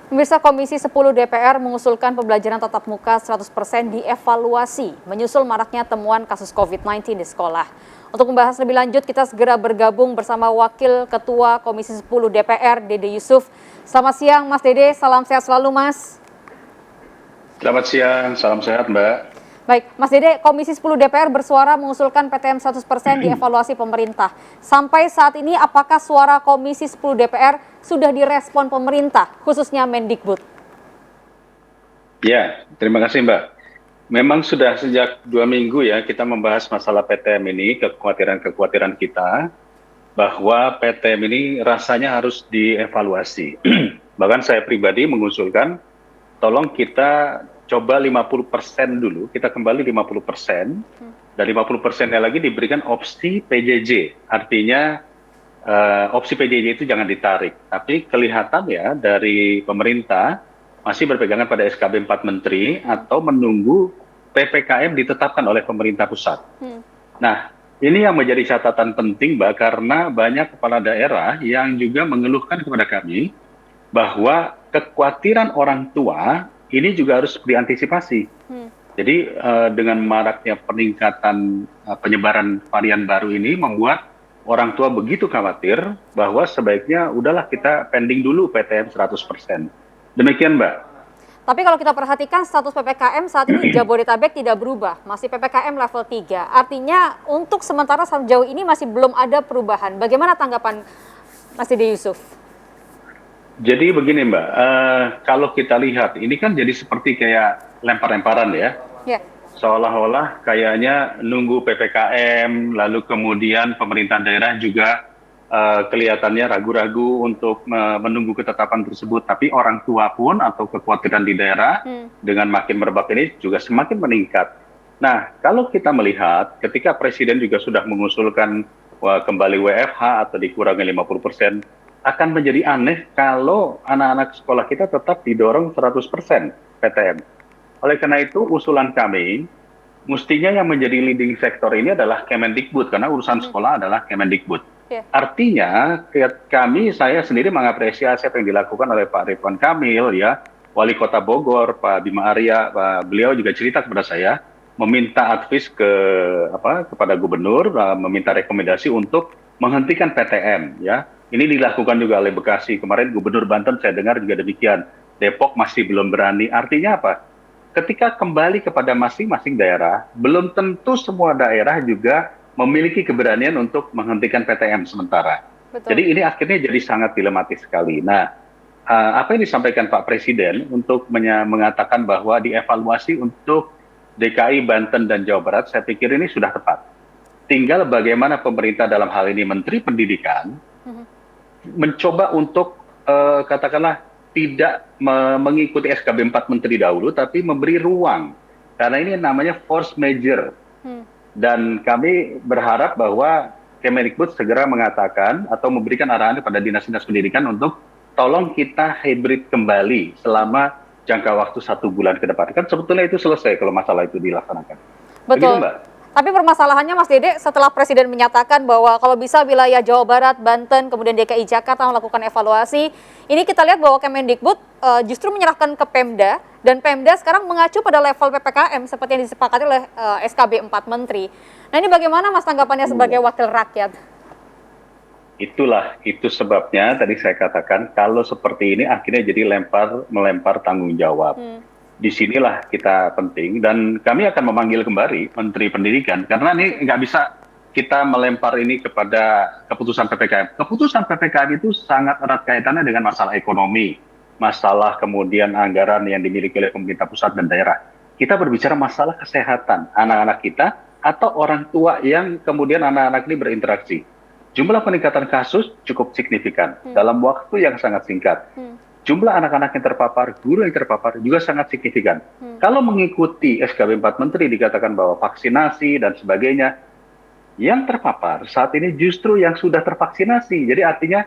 Pemirsa, Komisi 10 DPR mengusulkan pembelajaran tatap muka 100% dievaluasi, menyusul maraknya temuan kasus COVID-19 di sekolah. Untuk membahas lebih lanjut, kita segera bergabung bersama Wakil Ketua Komisi 10 DPR, Dede Yusuf. Selamat siang, Mas Dede. Salam sehat selalu, Mas. Selamat siang, salam sehat Mbak. Baik, Mas Dede, Komisi 10 DPR bersuara mengusulkan PTM 100% dievaluasi pemerintah. Sampai saat ini, apakah suara Komisi 10 DPR sudah direspon pemerintah, khususnya Mendikbud? Ya, terima kasih Mbak. Memang sudah sejak 2 minggu ya kita membahas masalah PTM ini, kekhawatiran kita bahwa PTM ini rasanya harus dievaluasi. Bahkan saya pribadi mengusulkan, tolong kita coba 50% dulu, kita kembali 50%, dan 50%-nya lagi diberikan opsi PJJ. Artinya opsi PJJ itu jangan ditarik. Tapi kelihatan ya dari pemerintah masih berpegangan pada SKB 4 Menteri atau menunggu PPKM ditetapkan oleh pemerintah pusat. Nah, ini yang menjadi catatan penting Mbak, karena banyak kepala daerah yang juga mengeluhkan kepada kami bahwa kekhawatiran orang tua ini juga harus diantisipasi. Jadi dengan maraknya peningkatan penyebaran varian baru ini membuat orang tua begitu khawatir bahwa sebaiknya udahlah kita pending dulu PTM 100%. Demikian Mbak. Tapi kalau kita perhatikan status PPKM saat ini Jabodetabek tidak berubah, masih PPKM level 3. Artinya untuk sementara sejauh ini masih belum ada perubahan. Bagaimana tanggapan Mas Dede Yusuf? Jadi begini Mbak, kalau kita lihat ini kan jadi seperti kayak lempar-lemparan ya. Ya. Seolah-olah kayaknya nunggu PPKM, lalu kemudian pemerintah daerah juga kelihatannya ragu-ragu untuk menunggu ketetapan tersebut. Tapi orang tua pun atau kekhawatiran di daerah dengan makin merebak ini juga semakin meningkat. Nah, kalau kita melihat ketika Presiden juga sudah mengusulkan kembali WFH atau dikurangi 50%, akan menjadi aneh kalau anak-anak sekolah kita tetap didorong 100% PTM. Oleh karena itu, usulan kami, mestinya yang menjadi leading sektor ini adalah Kemendikbud, karena urusan sekolah adalah Kemendikbud. Artinya, saya sendiri mengapresiasi apa yang dilakukan oleh Pak Ridwan Kamil, ya, Wali Kota Bogor, Pak Bima Arya, beliau juga cerita kepada saya, meminta advis kepada gubernur, meminta rekomendasi untuk menghentikan PTM, ya. Ini dilakukan juga oleh Bekasi. Kemarin Gubernur Banten saya dengar juga demikian. Depok masih belum berani. Artinya apa? Ketika kembali kepada masing-masing daerah, belum tentu semua daerah juga memiliki keberanian untuk menghentikan PTM sementara. Betul. Jadi ini akhirnya jadi sangat dilematis sekali. Nah, apa yang disampaikan Pak Presiden untuk mengatakan bahwa dievaluasi untuk DKI, Banten, dan Jawa Barat, saya pikir ini sudah tepat. Tinggal bagaimana pemerintah dalam hal ini Menteri Pendidikan mencoba untuk katakanlah tidak mengikuti SKB 4 Menteri dahulu, tapi memberi ruang. Karena ini namanya force major. Dan kami berharap bahwa Kemendikbud segera mengatakan atau memberikan arahan kepada dinas-dinas pendidikan untuk tolong kita hybrid kembali selama jangka waktu 1 bulan ke depan. Kan sebetulnya itu selesai kalau masalah itu dilaksanakan. Betul. Begitu, Mbak. Tapi permasalahannya Mas Dede, setelah Presiden menyatakan bahwa kalau bisa wilayah Jawa Barat, Banten, kemudian DKI Jakarta melakukan evaluasi, ini kita lihat bahwa Kemendikbud justru menyerahkan ke Pemda, dan Pemda sekarang mengacu pada level PPKM seperti yang disepakati oleh SKB 4 Menteri. Nah ini bagaimana Mas tanggapannya sebagai wakil rakyat? Itu sebabnya tadi saya katakan kalau seperti ini akhirnya jadi melempar tanggung jawab. Disinilah kita penting, dan kami akan memanggil kembali Menteri Pendidikan karena ini nggak bisa kita melempar ini kepada keputusan PPKM. Keputusan PPKM itu sangat erat kaitannya dengan masalah ekonomi, masalah kemudian anggaran yang dimiliki oleh pemerintah pusat dan daerah. Kita berbicara masalah kesehatan anak-anak kita atau orang tua yang kemudian anak-anak ini berinteraksi. Jumlah peningkatan kasus cukup signifikan dalam waktu yang sangat singkat. Jumlah anak-anak yang terpapar, guru yang terpapar juga sangat signifikan. Kalau mengikuti SKB 4 Menteri dikatakan bahwa vaksinasi dan sebagainya, yang terpapar saat ini justru yang sudah tervaksinasi. Jadi artinya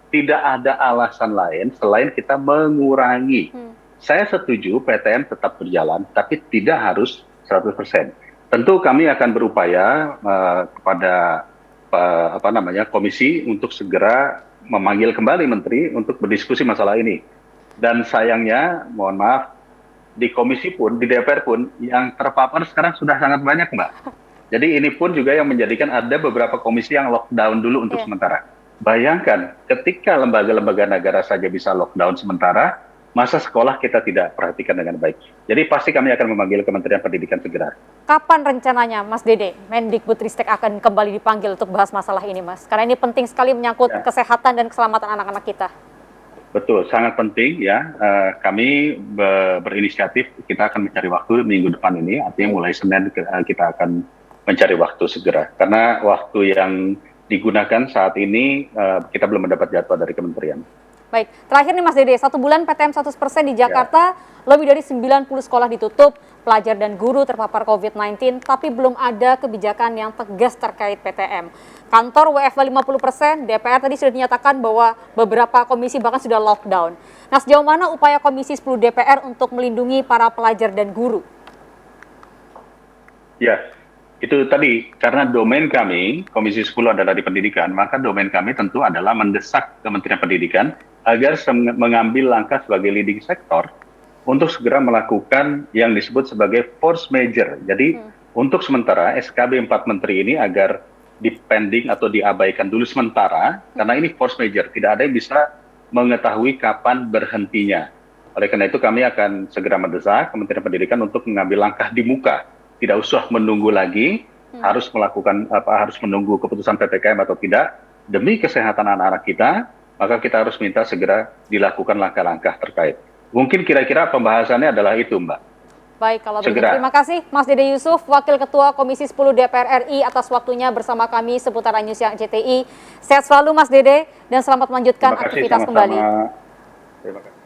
tidak ada alasan lain selain kita mengurangi. Saya setuju PTM tetap berjalan, tapi tidak harus 100%. Tentu kami akan berupaya kepada komisi untuk segera memanggil kembali menteri untuk berdiskusi masalah ini. Dan sayangnya, mohon maaf, di komisi pun, di DPR pun, yang terpapar sekarang sudah sangat banyak, Mbak. Jadi ini pun juga yang menjadikan ada beberapa komisi yang lockdown dulu untuk Iya. sementara. Bayangkan, ketika lembaga-lembaga negara saja bisa lockdown sementara, masa sekolah kita tidak perhatikan dengan baik. Jadi pasti kami akan memanggil Kementerian Pendidikan segera. Kapan rencananya Mas Dede, Mendikbudristek akan kembali dipanggil untuk bahas masalah ini, Mas? Karena ini penting sekali menyangkut Ya. kesehatan dan keselamatan anak-anak kita. Betul, sangat penting ya. Kami berinisiatif, kita akan mencari waktu minggu depan ini, artinya mulai Senin kita akan mencari waktu segera. Karena waktu yang digunakan saat ini kita belum mendapat jadwal dari kementerian. Baik, terakhir nih Mas Dede, 1 bulan PTM 100% di Jakarta, lebih dari 90 sekolah ditutup, pelajar dan guru terpapar COVID-19, tapi belum ada kebijakan yang tegas terkait PTM. Kantor WFH 50%, DPR tadi sudah dinyatakan bahwa beberapa komisi bahkan sudah lockdown. Nah, sejauh mana upaya Komisi 10 DPR untuk melindungi para pelajar dan guru? Ya, itu tadi, karena domain kami, Komisi 10 adalah di pendidikan, maka domain kami tentu adalah mendesak Kementerian Pendidikan agar mengambil langkah sebagai leading sektor untuk segera melakukan yang disebut sebagai force major. Jadi untuk sementara SKB 4 Menteri ini agar dipending atau diabaikan dulu sementara, karena ini force major, tidak ada yang bisa mengetahui kapan berhentinya. Oleh karena itu kami akan segera mendesak Kementerian Pendidikan untuk mengambil langkah di muka. Tidak usah menunggu lagi, harus menunggu keputusan PPKM atau tidak, demi kesehatan anak-anak kita, maka kita harus minta segera dilakukan langkah-langkah terkait. Mungkin kira-kira pembahasannya adalah itu, Mbak. Baik, kalau begitu Segera. terima kasih Mas Dede Yusuf, Wakil Ketua Komisi 10 DPR RI atas waktunya bersama kami seputar News yang CTI. Sehat selalu Mas Dede dan selamat melanjutkan Terima kasih aktivitas sama-sama. kembali. Terima kasih.